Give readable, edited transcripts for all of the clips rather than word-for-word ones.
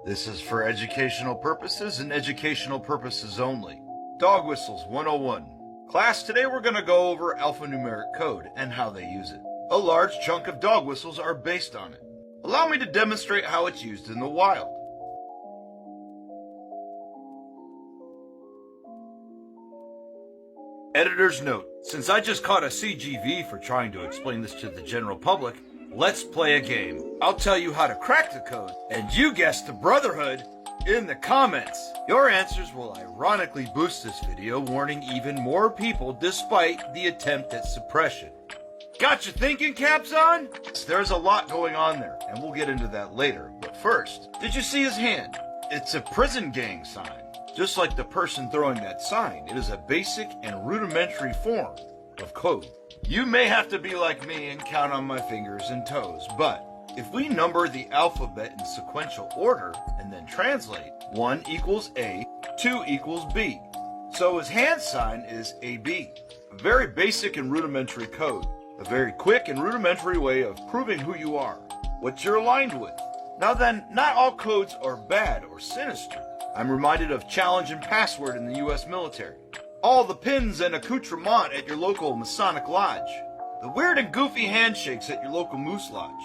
This is for educational purposes and educational purposes only. Dog Whistles 101. Class, today we're going to go over alphanumeric code and how they use it. A large chunk of dog whistles are based on it. Allow me to demonstrate how it's used in the wild. Editor's note: since I just caught a CGV for trying to explain this to the general public, let's play a game. I'll tell you how to crack the code, and you guess the Brotherhood in the comments. Your answers will ironically boost this video, warning even more people despite the attempt at suppression. Got your thinking caps on? There's a lot going on there, and we'll get into that later. But first, did you see his hand? It's a prison gang sign. Just like the person throwing that sign, it is a basic and rudimentary form of code. You may have to be like me and count on my fingers and toes, but if we number the alphabet in sequential order and then translate, 1 equals A, 2 equals B. So his hand sign is AB. A very basic and rudimentary code. A very quick and rudimentary way of proving who you are, what you're aligned with. Now then, not all codes are bad or sinister. I'm reminded of challenge and password in the US military. All the pins and accoutrement at your local Masonic lodge. The weird and goofy handshakes at your local Moose Lodge.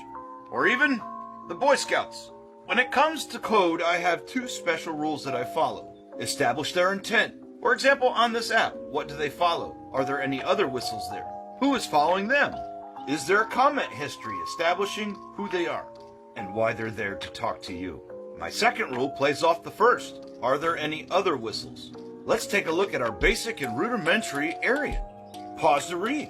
Or even the Boy Scouts. When it comes to code, I have 2 special rules that I follow. Establish their intent. For example, on this app, what do they follow? Are there any other whistles there? Who is following them? Is there a comment history establishing who they are and why they're there to talk to you? My second rule plays off the first. Are there any other whistles? Let's take a look at our basic and rudimentary area. Pause to read.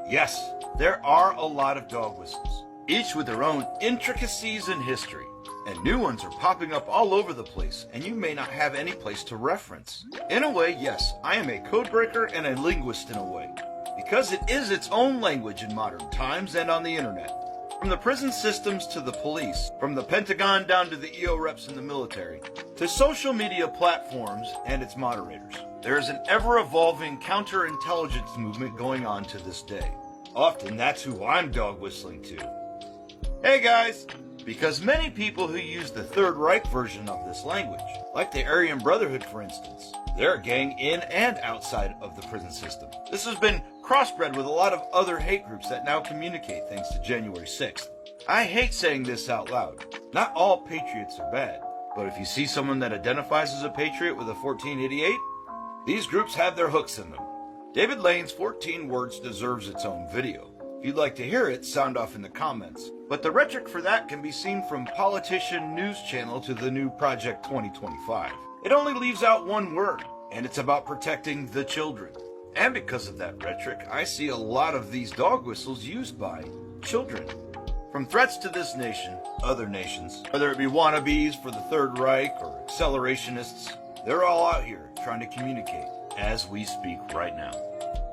Yes, there are a lot of dog whistles, each with their own intricacies and history. And new ones are popping up all over the place, and you may not have any place to reference. In a way, yes, I am a codebreaker and a linguist in a way, because it is its own language in modern times and on the internet. From the prison systems to the police, from the Pentagon down to the EO reps in the military, to social media platforms and its moderators, there is an ever-evolving counterintelligence movement going on to this day. Often that's who I'm dog whistling to. Hey guys! Because many people who use the Third Reich version of this language, like the Aryan Brotherhood for instance, they're a gang in and outside of the prison system. This has been crossbred with a lot of other hate groups that now communicate thanks to January 6th. I hate saying this out loud. Not all patriots are bad, but if you see someone that identifies as a patriot with a 1488, these groups have their hooks in them. David Lane's 14 words deserves its own video. If you'd like to hear it, sound off in the comments. But the rhetoric for that can be seen from Politician News Channel to the new Project 2025. It only leaves out one word, and it's about protecting the children. And because of that rhetoric, I see a lot of these dog whistles used by children. From threats to this nation, other nations, whether it be wannabes for the Third Reich or accelerationists, they're all out here trying to communicate as we speak right now.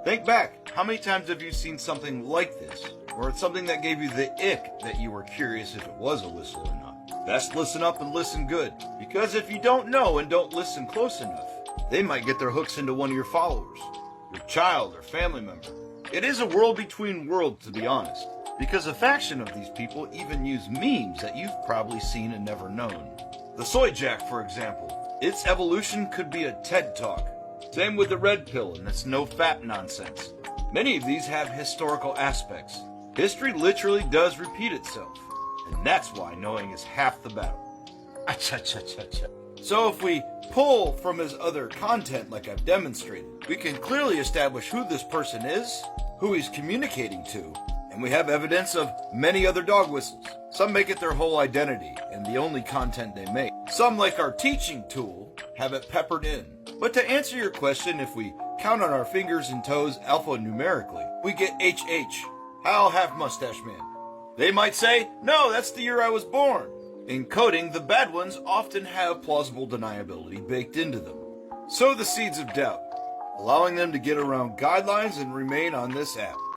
Think back, how many times have you seen something like this? Or something that gave you the ick that you were curious if it was a whistle or not? Best listen up and listen good, because if you don't know and don't listen close enough, they might get their hooks into one of your followers, your child or family member. It is a world between worlds, to be honest, because a faction of these people even use memes that you've probably seen and never known. The soy jack, for example, its evolution could be a TED Talk. Same with the red pill and its no-fat nonsense. Many of these have historical aspects. History literally does repeat itself, and that's why knowing is half the battle. Acha-cha-cha-cha. So if we pull from his other content like I've demonstrated, we can clearly establish who this person is, who he's communicating to, and we have evidence of many other dog whistles. Some make it their whole identity and the only content they make. Some, like our teaching tool, have it peppered in. But to answer your question, if we count on our fingers and toes alphanumerically, we get HH, I'll have Mustache Man. They might say, no, that's the year I was born. In coding, the bad ones often have plausible deniability baked into them. Sow the seeds of doubt, allowing them to get around guidelines and remain on this app.